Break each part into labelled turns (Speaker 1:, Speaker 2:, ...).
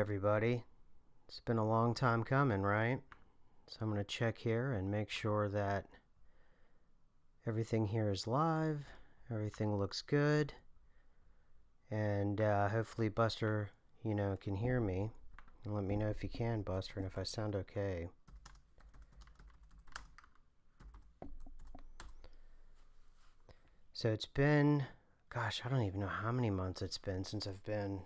Speaker 1: everybody. It's been a long time coming, right? So I'm going to check here and make sure that everything here is live. Everything looks good. And hopefully Buster, can hear me. And let me know if you can, Buster, and if I sound okay. So it's been, gosh, I don't even know how many months it's been since I've been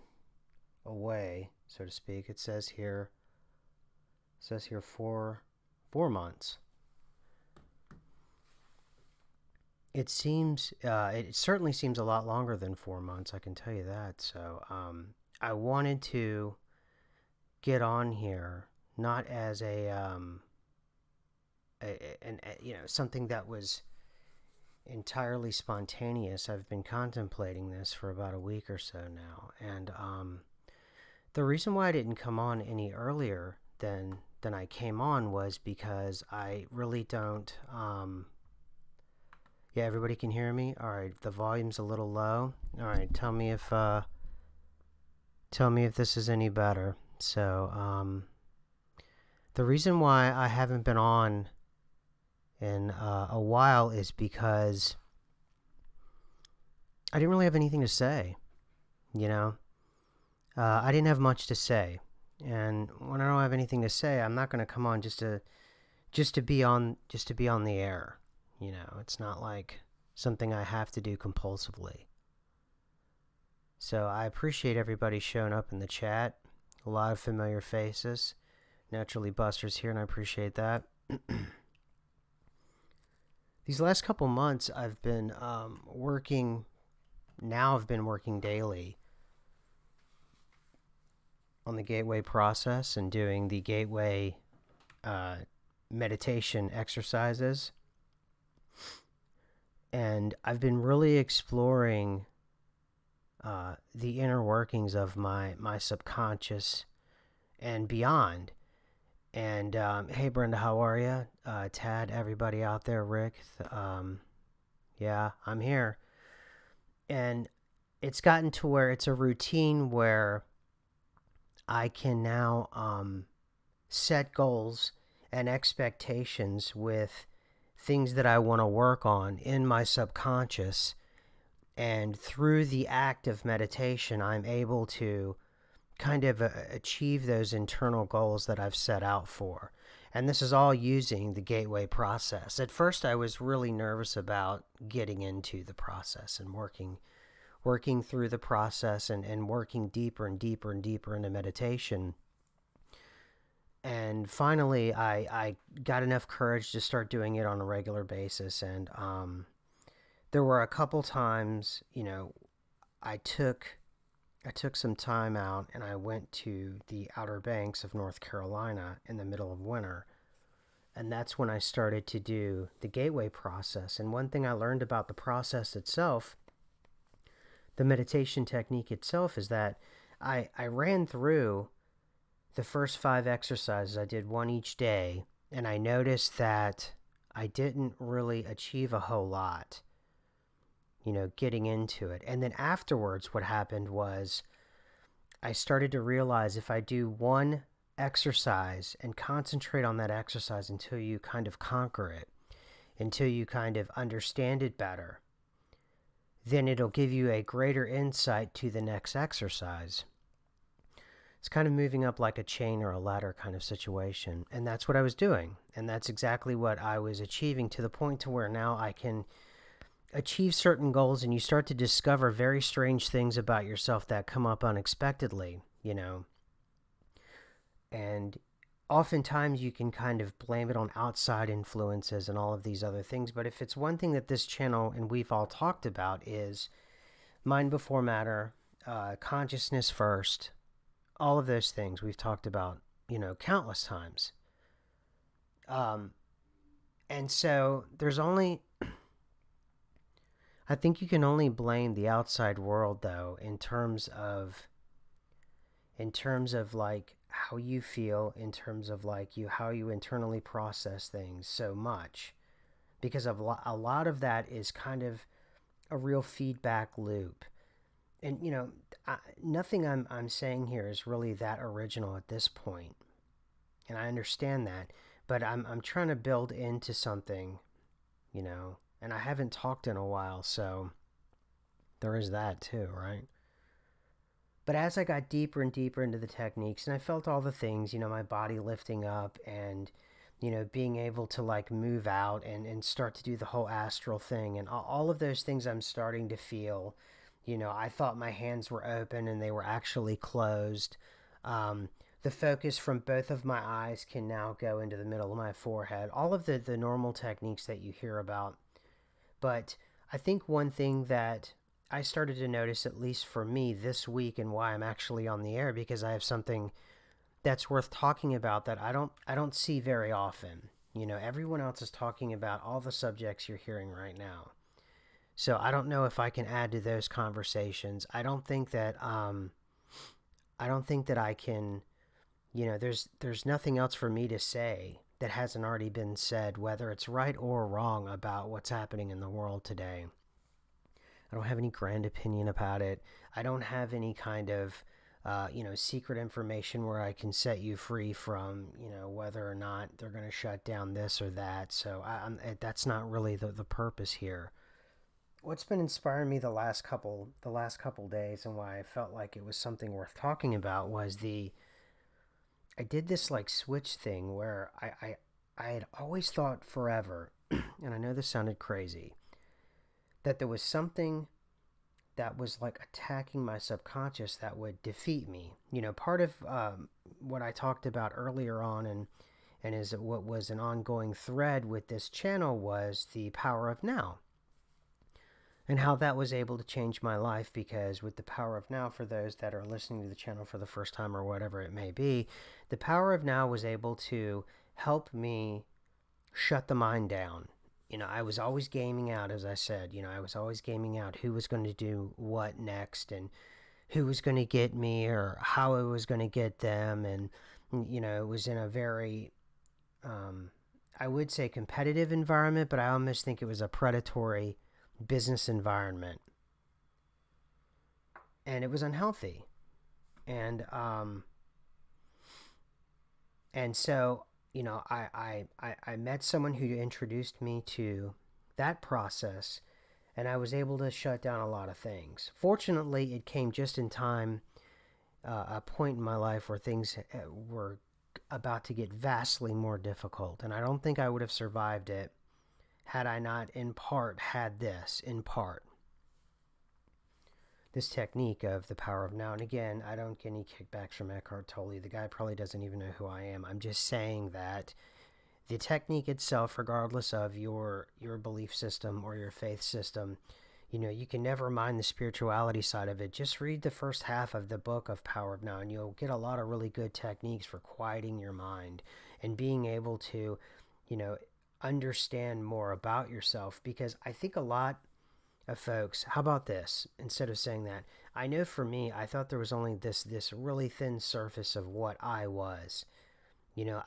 Speaker 1: away, so to speak. It says here 4 months. It certainly seems a lot longer than 4 months, I can tell you that. So I wanted to get on here not as something that was entirely spontaneous. I've been contemplating this for about a week or so now, and the reason why I didn't come on any earlier than I came on was because I really don't. Yeah, everybody can hear me? Alright, the volume's a little low. Alright, tell me if this is any better. So, the reason why I haven't been on in a while is because I didn't really have anything to say, I didn't have much to say. And when I don't have anything to say, I'm not going to come on just to be on the air. It's not like something I have to do compulsively. So I appreciate everybody showing up in the chat. A lot of familiar faces. Naturally, Buster's here, and I appreciate that. These last couple months, I've been working. Now I've been working daily on the gateway process and doing the gateway meditation exercises. And I've been really exploring the inner workings of my subconscious and beyond. And hey, Brenda, how are you? Tad, everybody out there, Rick. Yeah, I'm here. And it's gotten to where it's a routine where I can now set goals and expectations with things that I want to work on in my subconscious, and through the act of meditation I'm able to kind of achieve those internal goals that I've set out for. And this is all using the gateway process. At first I was really nervous about getting into the process and working through the process and working deeper and deeper and deeper into meditation. And finally, I got enough courage to start doing it on a regular basis. And there were a couple times, I took some time out and I went to the Outer Banks of North Carolina in the middle of winter. And that's when I started to do the gateway process. And one thing I learned about the process itself, the meditation technique itself, is that I ran through the first 5 exercises. I did one each day, and I noticed that I didn't really achieve a whole lot, getting into it. And then afterwards, what happened was I started to realize if I do one exercise and concentrate on that exercise until you kind of conquer it, until you kind of understand it better, then it'll give you a greater insight to the next exercise. It's kind of moving up like a chain or a ladder kind of situation. And that's what I was doing. And that's exactly what I was achieving, to the point to where now I can achieve certain goals, and you start to discover very strange things about yourself that come up unexpectedly, And oftentimes you can kind of blame it on outside influences and all of these other things. But if it's one thing that this channel and we've all talked about is mind before matter, consciousness first, all of those things we've talked about, countless times. And so there's only, I think you can only blame the outside world, though, in terms of like how you feel, in terms of like how you internally process things so much, because of a lot of that is kind of a real feedback loop. And nothing I'm saying here is really that original at this point, and I understand that, but I'm trying to build into something, and I haven't talked in a while, so there is that too, right? But as I got deeper and deeper into the techniques, and I felt all the things, my body lifting up and, being able to like move out and start to do the whole astral thing and all of those things I'm starting to feel. I thought my hands were open and they were actually closed. Um, the focus from both of my eyes can now go into the middle of my forehead. All of the normal techniques that you hear about. But I think one thing that I started to notice, at least for me this week, and why I'm actually on the air, because I have something that's worth talking about that I don't see very often. Everyone else is talking about all the subjects you're hearing right now. So I don't know if I can add to those conversations. I don't think that I can. There's nothing else for me to say that hasn't already been said, whether it's right or wrong about what's happening in the world today. I don't have any grand opinion about it. I don't have any kind of, secret information where I can set you free from, whether or not they're going to shut down this or that. So that's not really the purpose here. What's been inspiring me the last couple days, and why I felt like it was something worth talking about, was I did this like switch thing where I had always thought forever, and I know this sounded crazy, that there was something that was like attacking my subconscious that would defeat me. Part of what I talked about earlier on, and is what was an ongoing thread with this channel, was the power of now, and how that was able to change my life. Because with the power of now, for those that are listening to the channel for the first time or whatever it may be, the power of now was able to help me shut the mind down. I was always gaming out, as I said. I was always gaming out who was going to do what next, and who was going to get me, or how I was going to get them. And, it was in a very, I would say, competitive environment, but I almost think it was a predatory business environment. And it was unhealthy. And, so, I met someone who introduced me to that process, and I was able to shut down a lot of things. Fortunately, it came just in time, a point in my life where things were about to get vastly more difficult, and I don't think I would have survived it had I not, in part, had this technique of the power of now. And again, I don't get any kickbacks from Eckhart Tolle. The guy probably doesn't even know who I am. I'm just saying that the technique itself, regardless of your belief system or your faith system, you can never mind the spirituality side of it. Just read the first half of the book of Power of Now, and you'll get a lot of really good techniques for quieting your mind and being able to, you know, understand more about yourself. Because I think a lot of folks, how about this? Instead of saying that, I know for me, I thought there was only this really thin surface of what I was.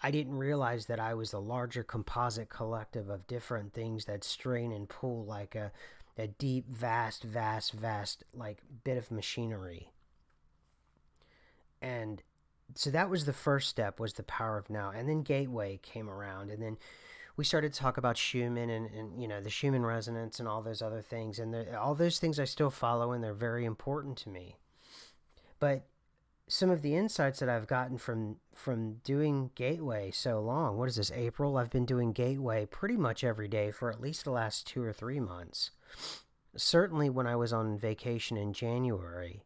Speaker 1: I didn't realize that I was the larger composite collective of different things that strain and pull like a deep, vast, like bit of machinery. And so that was the first step, was the power of now. And then Gateway came around, and then we started to talk about Schumann and the Schumann resonance and all those other things. And all those things I still follow, and they're very important to me. But some of the insights that I've gotten from doing Gateway so long. What is this, April? I've been doing Gateway pretty much every day for at least the last 2 or 3 months. Certainly when I was on vacation in January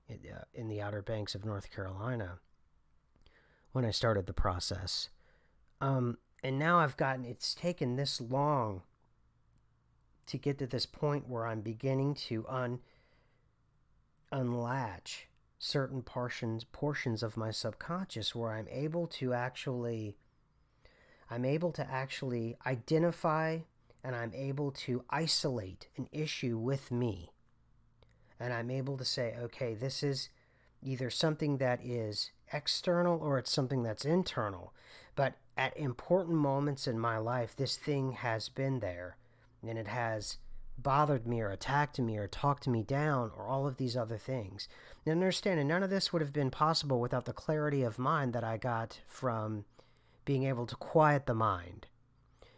Speaker 1: in the Outer Banks of North Carolina, when I started the process. And now it's taken this long to get to this point where I'm beginning to unlatch certain portions of my subconscious, where I'm able to actually identify, and I'm able to isolate an issue with me, and I'm able to say, okay, this is either something that is external or it's something that's internal. But at important moments in my life, this thing has been there, and it has bothered me or attacked me or talked me down or all of these other things. Now understand, and none of this would have been possible without the clarity of mind that I got from being able to quiet the mind.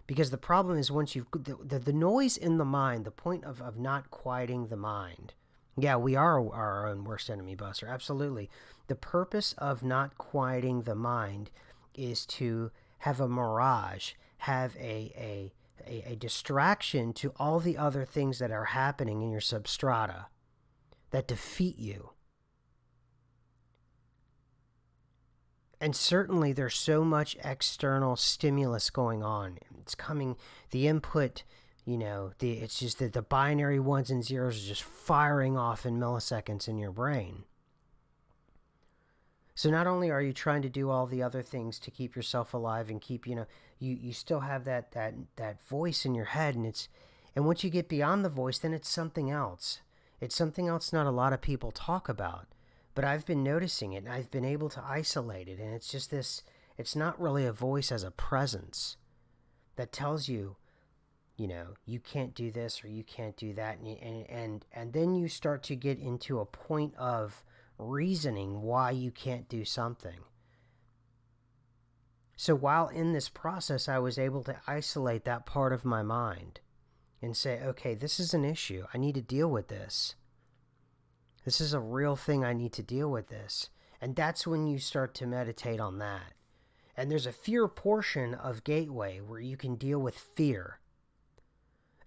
Speaker 1: Because the problem is once you've the noise in the mind, the point of not quieting the mind. Yeah, we are our own worst enemy, Buster. Absolutely. The purpose of not quieting the mind is to have a mirage, have a distraction to all the other things that are happening in your substrata that defeat you. And certainly there's so much external stimulus going on. It's coming, the input, it's just that the binary ones and zeros are just firing off in milliseconds in your brain. So not only are you trying to do all the other things to keep yourself alive and keep, you still have that voice in your head, and once you get beyond the voice, then it's something else. It's something else not a lot of people talk about. But I've been noticing it, and I've been able to isolate it, and it's just this, it's not really a voice as a presence that tells you, you can't do this or you can't do that, and then you start to get into a point of reasoning why you can't do something. So while in this process, I was able to isolate that part of my mind and say, okay, this is an issue. I need to deal with this. This is a real thing. I need to deal with this. And that's when you start to meditate on that. And there's a fear portion of Gateway where you can deal with fear.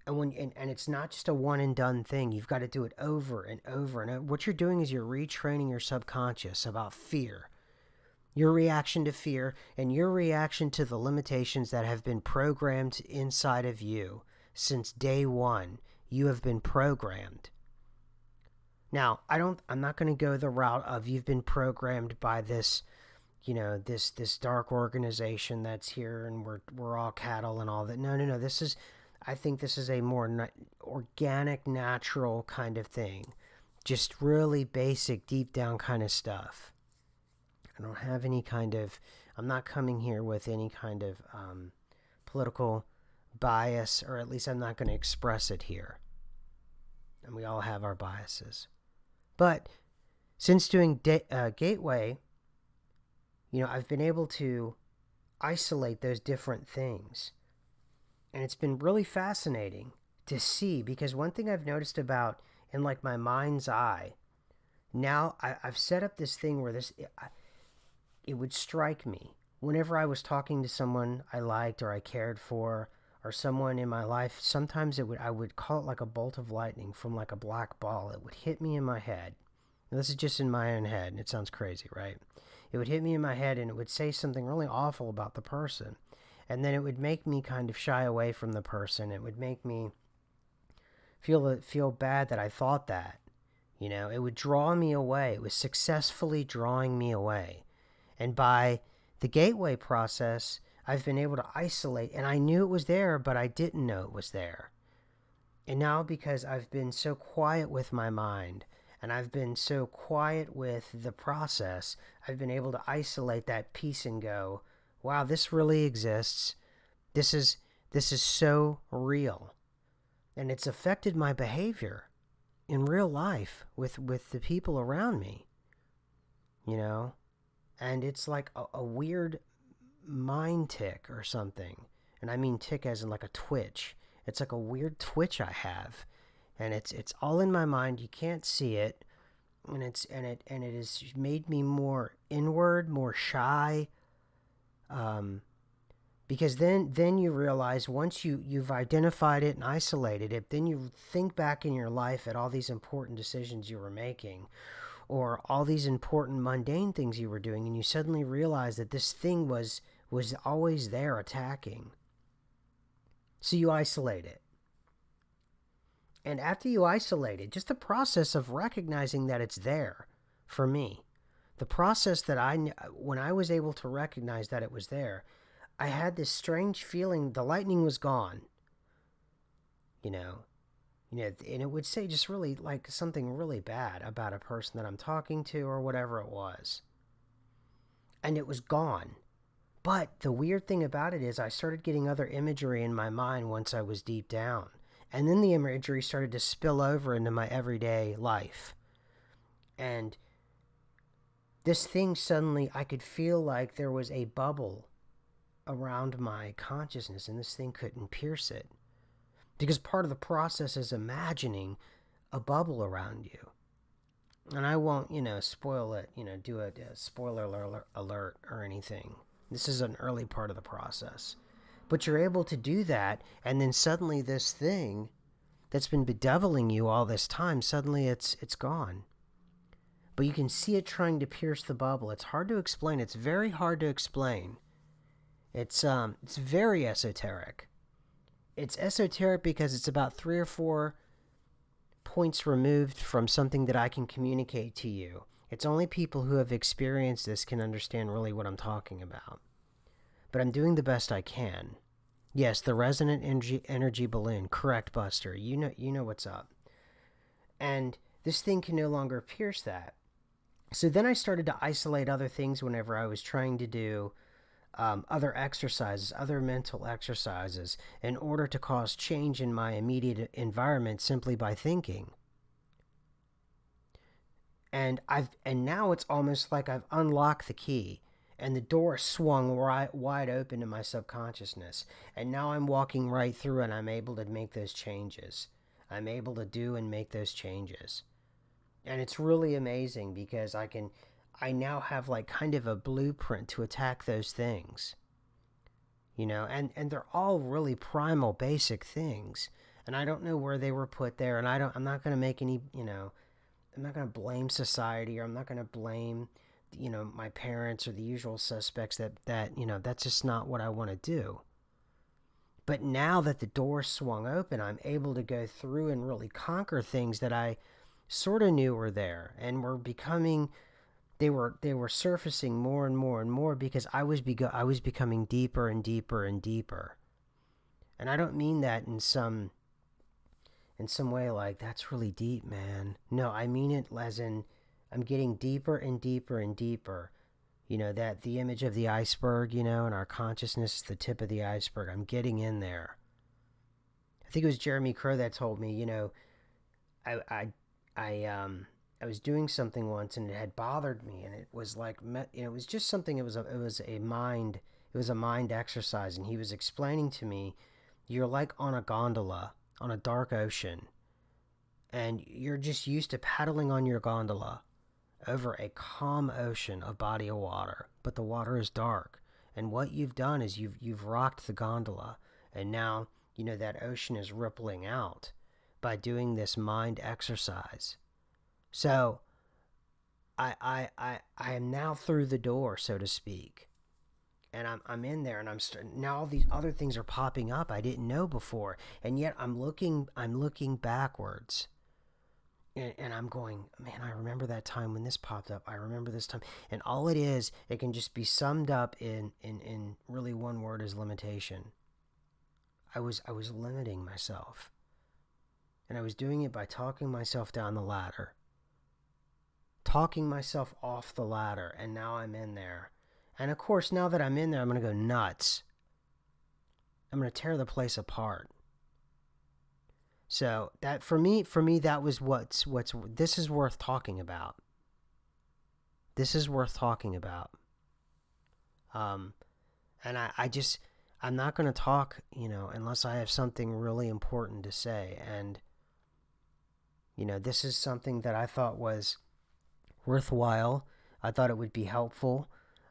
Speaker 1: And it's not just a one and done thing. You've got to do it over and over. And what you're doing is you're retraining your subconscious about fear. Your reaction to fear and your reaction to the limitations that have been programmed inside of you since day one. You have been programmed. Now, I'm not going to go the route of you've been programmed by this, this dark organization that's here and we're all cattle and all that. No. I think this is a more organic, natural kind of thing. Just really basic, deep down kind of stuff. I don't have any I'm not coming here with any kind of political bias, or at least I'm not going to express it here. And we all have our biases. But since doing Gateway, I've been able to isolate those different things. And it's been really fascinating to see, because one thing I've noticed about in my mind's eye, now I've set up this thing where it would strike me whenever I was talking to someone I liked or I cared for, or someone in my life. Sometimes I would call it like a bolt of lightning from like a black ball. It would hit me in my head. Now, this is just in my own head, and it sounds crazy, right? It would hit me in my head, and it would say something really awful about the person. And then it would make me kind of shy away from the person. It would make me feel bad that I thought that. It would draw me away. It was successfully drawing me away. And by the Gateway process, I've been able to isolate, and I knew it was there, but I didn't know it was there. And now, because I've been so quiet with my mind, and I've been so quiet with the process, I've been able to isolate that piece and go, wow, this really exists. This is so real. And it's affected my behavior in real life with the people around me. And it's like a weird mind tick or something. And I mean tick as in like a twitch. It's like a weird twitch I have. And it's all in my mind. You can't see it. And it has made me more inward, more shy. Because then you realize once you've identified it and isolated it, then you think back in your life at all these important decisions you were making, or all these important mundane things you were doing, and you suddenly realize that this thing was always there attacking. So you isolate it. And after you isolate it, just the process of recognizing that it's there, for me, the process that when I was able to recognize that it was there, I had this strange feeling the lightning was gone. And it would say just really like something really bad about a person that I'm talking to or whatever it was. And it was gone. But the weird thing about it is I started getting other imagery in my mind once I was deep down. And then the imagery started to spill over into my everyday life. And this thing suddenly, I could feel like there was a bubble around my consciousness, and this thing couldn't pierce it. Because part of the process is imagining a bubble around you. And I won't, spoil it, do a spoiler alert or anything. This is an early part of the process. But you're able to do that, and then suddenly this thing that's been bedeviling you all this time, suddenly it's gone. But you can see it trying to pierce the bubble. It's hard to explain. It's very hard to explain. It's very esoteric. It's esoteric because it's about 3 or 4 points removed from something that I can communicate to you. It's only people who have experienced this can understand really what I'm talking about. But I'm doing the best I can. Yes, the resonant energy balloon. Correct, Buster. You know what's up. And this thing can no longer pierce that. So then I started to isolate other things whenever I was trying to do other exercises, other mental exercises, in order to cause change in my immediate environment simply by thinking. And now it's almost like I've unlocked the key, and the door swung wide open to my subconsciousness. And now I'm walking right through, and I'm able to make those changes. I'm able to do and make those changes. And it's really amazing because I now have like kind of a blueprint to attack those things. And they're all really primal, basic things. And I don't know where they were put there, and I'm not going to make any, I'm not going to blame society, or I'm not going to blame, my parents or the usual suspects that that's just not what I want to do. But now that the door swung open, I'm able to go through and really conquer things that I sort of knew were there, and were becoming, they were surfacing more and more and more, because I was becoming deeper and deeper and deeper. And I don't mean that in some way like, that's really deep, man. No, I mean it as in, I'm getting deeper and deeper and deeper. That the image of the iceberg, and our consciousness is the tip of the iceberg. I'm getting in there. I think it was Jeremy Crow that told me, I was doing something once, and it had bothered me, and it was like, it was just something. It was a mind exercise, and he was explaining to me, you're like on a gondola on a dark ocean, and you're just used to paddling on your gondola over a calm ocean, a body of water, but the water is dark. And what you've done is you've rocked the gondola, and now that ocean is rippling out by doing this mind exercise. So I am now through the door, so to speak, and I'm in there, and now all these other things are popping up I didn't know before, and yet I'm looking backwards, and I'm going, man, I remember that time when this popped up. I remember this time, and all it can just be summed up in really one word: is limitation. I was limiting myself, and I was doing it by talking myself down the ladder. Talking myself off the ladder, and now I'm in there. And of course, now that I'm in there, I'm going to go nuts. I'm going to tear the place apart. So that for me, that was this is worth talking about. This is worth talking about. And I'm not going to talk, unless I have something really important to say. And, this is something that I thought was worthwhile. I thought it would be helpful.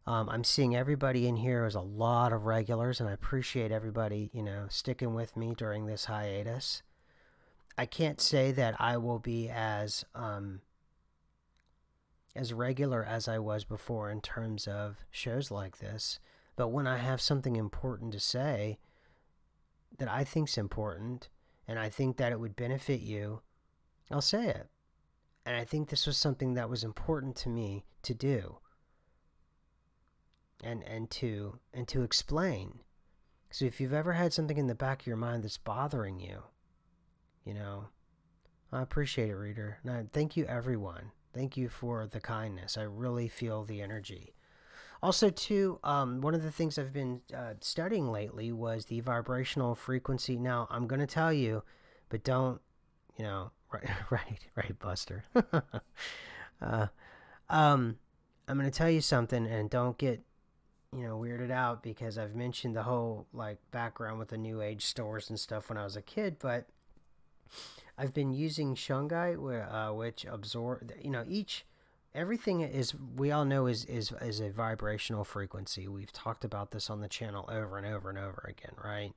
Speaker 1: I'm seeing everybody in here as a lot of regulars, and I appreciate everybody, sticking with me during this hiatus. I can't say that I will be as regular as I was before in terms of shows like this, but when I have something important to say that I think's important, and I think that it would benefit you, I'll say it. And I think this was something that was important to me to do, and to explain. So if you've ever had something in the back of your mind that's bothering you, I appreciate it, reader. And thank you, everyone. Thank you for the kindness. I really feel the energy. Also, too, one of the things I've been studying lately was the vibrational frequency. Now, I'm going to tell you, but don't, right, right, Buster. uh, um, I'm gonna tell you something, and don't get weirded out because I've mentioned the whole like background with the new age stores and stuff when I was a kid, but I've been using shungite, which absorb, each everything is we all know is a vibrational frequency. We've talked about this on the channel over and over and over again, right?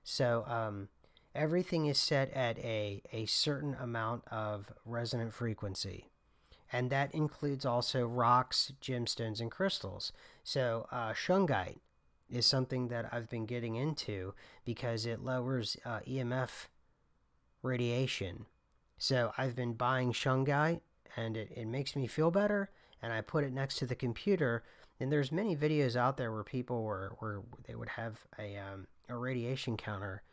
Speaker 1: So everything is set at a certain amount of resonant frequency, and that includes also rocks, gemstones, and crystals. So shungite is something that I've been getting into because it lowers EMF radiation. So I've been buying shungite, and it makes me feel better, and I put it next to the computer. And there's many videos out there where people where they would have a radiation counter,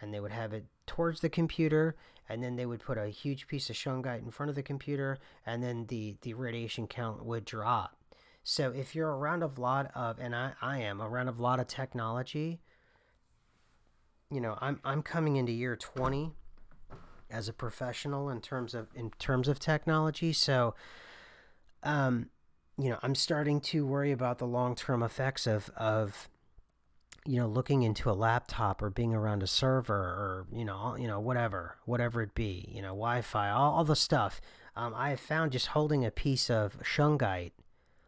Speaker 1: and they would have it towards the computer, and then they would put a huge piece of shungite in front of the computer, and then the radiation count would drop. So if you're around a lot of, and I am around a lot of technology, I'm coming into year 20 as a professional in terms of technology. So I'm starting to worry about the long-term effects of looking into a laptop or being around a server, or whatever it be, Wi-Fi, all the stuff. I have found just holding a piece of shungite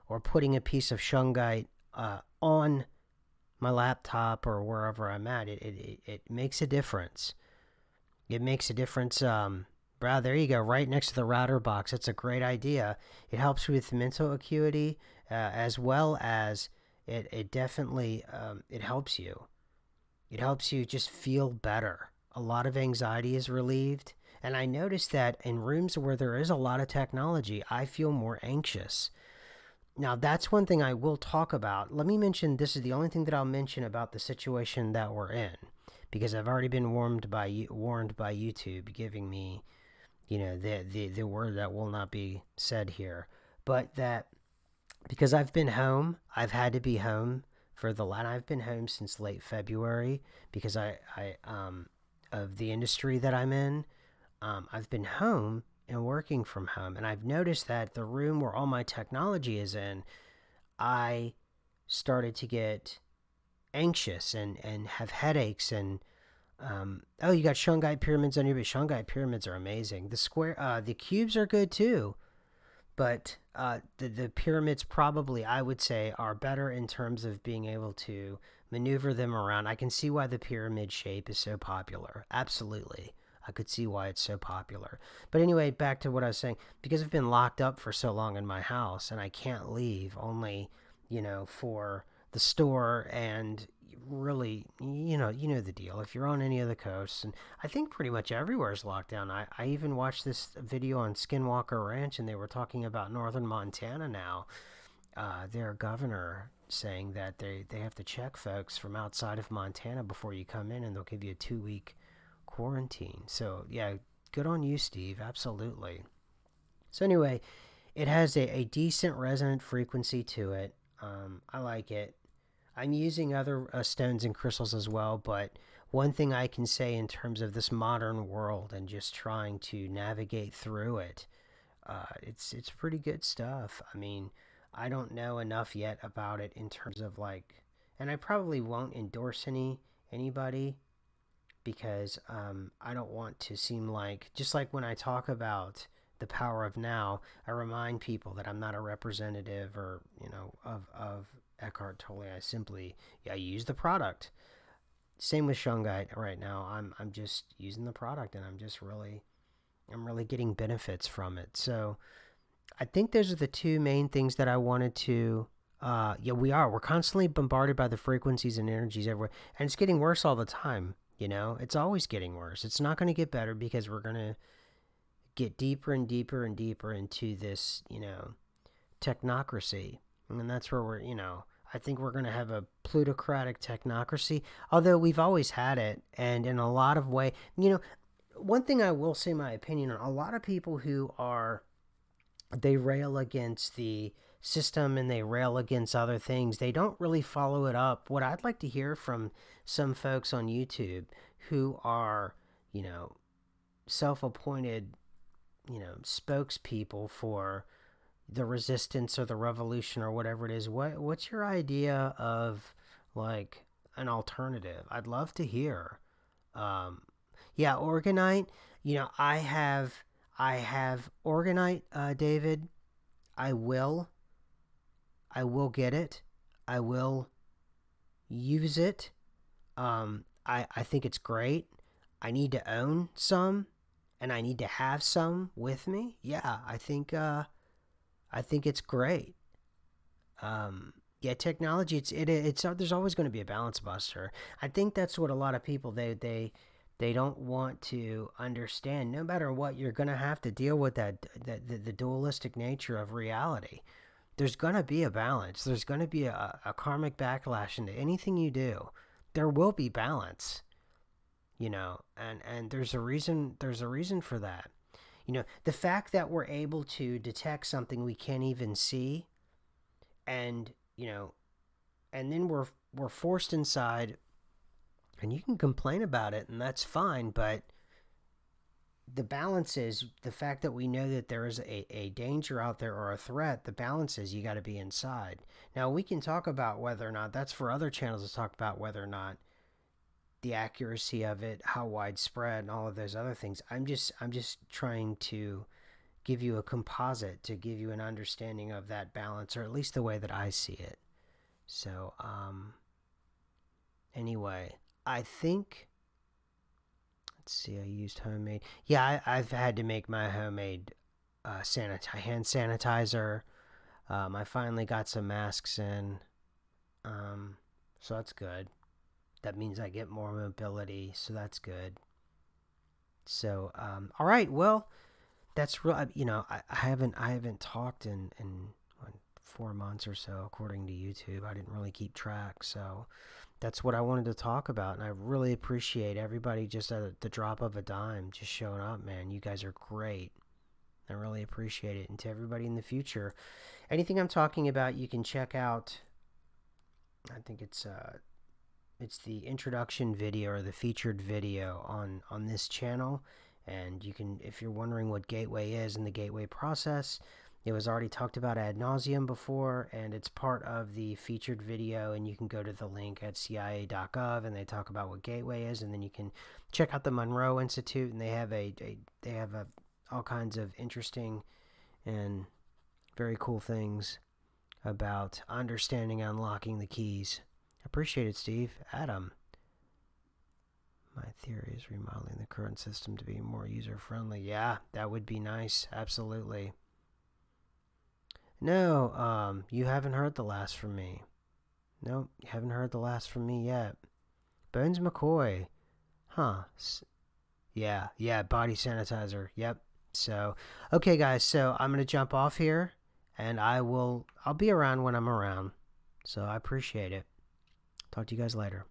Speaker 1: or putting a piece of shungite on my laptop or wherever I'm at, it makes a difference. It makes a difference. Brad, there you go, right next to the router box. That's a great idea. It helps with mental acuity, as well as it definitely it helps you. It helps you just feel better. A lot of anxiety is relieved. And I noticed that in rooms where there is a lot of technology, I feel more anxious. Now, that's one thing I will talk about. Let me mention, this is the only thing that I'll mention about the situation that we're in, because I've already been warned by YouTube, giving me, the word that will not be said here. But that, because I've been home, I've had to be home I've been home since late February because of the industry that I'm in. I've been home and working from home, and I've noticed that the room where all my technology is in, I started to get anxious and have headaches. And oh, you got shungite pyramids on your, but shungite pyramids are amazing. The cubes are good too, but the pyramids probably, I would say, are better in terms of being able to maneuver them around. I can see why the pyramid shape is so popular. Absolutely. I could see why it's so popular. But anyway, back to what I was saying. Because I've been locked up for so long in my house and I can't leave, only, for the store, and really, you know the deal. If you're on any of the coasts, and I think pretty much everywhere is locked down. I even watched this video on Skinwalker Ranch, and they were talking about northern Montana now. Their governor saying that they have to check folks from outside of Montana before you come in, and they'll give you a 2-week quarantine. So yeah, good on you, Steve. Absolutely. So anyway, it has a decent resonant frequency to it. I like it. I'm using other stones and crystals as well, but one thing I can say in terms of this modern world and just trying to navigate through it, it's pretty good stuff. I mean, I don't know enough yet about it in terms of like, and I probably won't endorse anybody, because I don't want to seem like, just like when I talk about the power of now, I remind people that I'm not a representative, or of Eckhart Tolle. I use the product. Same with shungite right now. I'm just using the product, and I'm really getting benefits from it. So I think those are the two main things that I wanted to. Yeah, we're constantly bombarded by the frequencies and energies everywhere, and it's getting worse all the time. It's always getting worse. It's not going to get better, because we're going to get deeper and deeper and deeper into this, technocracy. And that's where I think we're going to have a plutocratic technocracy, although we've always had it. And in a lot of way, one thing I will say my opinion on, a lot of people they rail against the system and they rail against other things. They don't really follow it up. What I'd like to hear from some folks on YouTube who are, self-appointed, spokespeople for the resistance or the revolution or whatever it is, what's your idea of like an alternative? I'd love to hear. Um, yeah, Organite. I have Organite, David. I will. I will get it. I will use it. I think it's great. I need to own some, and I need to have some with me. Yeah, I think it's great. Yeah, technology. It's there's always going to be a balance buster. I think that's what a lot of people they don't want to understand. No matter what, you're going to have to deal with that the dualistic nature of reality. There's going to be a balance. There's going to be a karmic backlash into anything you do. There will be balance, and there's a reason for that. The fact that we're able to detect something we can't even see, and and then we're forced inside, and you can complain about it, and that's fine, but the balance is the fact that we know that there is a danger out there or a threat. The balance is you got to be inside. Now we can talk about whether or not, that's for other channels to talk about whether or not the accuracy of it, how widespread, and all of those other things. I'm just trying to give you a composite to give you an understanding of that balance, or at least the way that I see it. So anyway, I think, let's see, I used homemade. Yeah, I've had to make my homemade hand sanitizer. I finally got some masks in, so that's good. That means I get more mobility, so that's good. So, all right, well, that's real. I haven't talked in 4 months or so, according to YouTube. I didn't really keep track, so that's what I wanted to talk about, and I really appreciate everybody just at the drop of a dime just showing up, man. You guys are great. I really appreciate it. And to everybody in the future, anything I'm talking about, you can check out. I think it's the introduction video or the featured video on this channel, and you can, if you're wondering what gateway is and the gateway process, it was already talked about ad nauseum before, and it's part of the featured video, and you can go to the link at cia.gov, and they talk about what gateway is, and then you can check out the Monroe Institute, and they have all kinds of interesting and very cool things about understanding and unlocking the keys. Appreciate it, Steve. Adam. My theory is remodeling the current system to be more user-friendly. Yeah, that would be nice. Absolutely. No, you haven't heard the last from me. No, you haven't heard the last from me yet. Bones McCoy. Huh. Yeah, body sanitizer. Yep. So, okay, guys, so I'm going to jump off here, and I'll be around when I'm around. So I appreciate it. Talk to you guys later.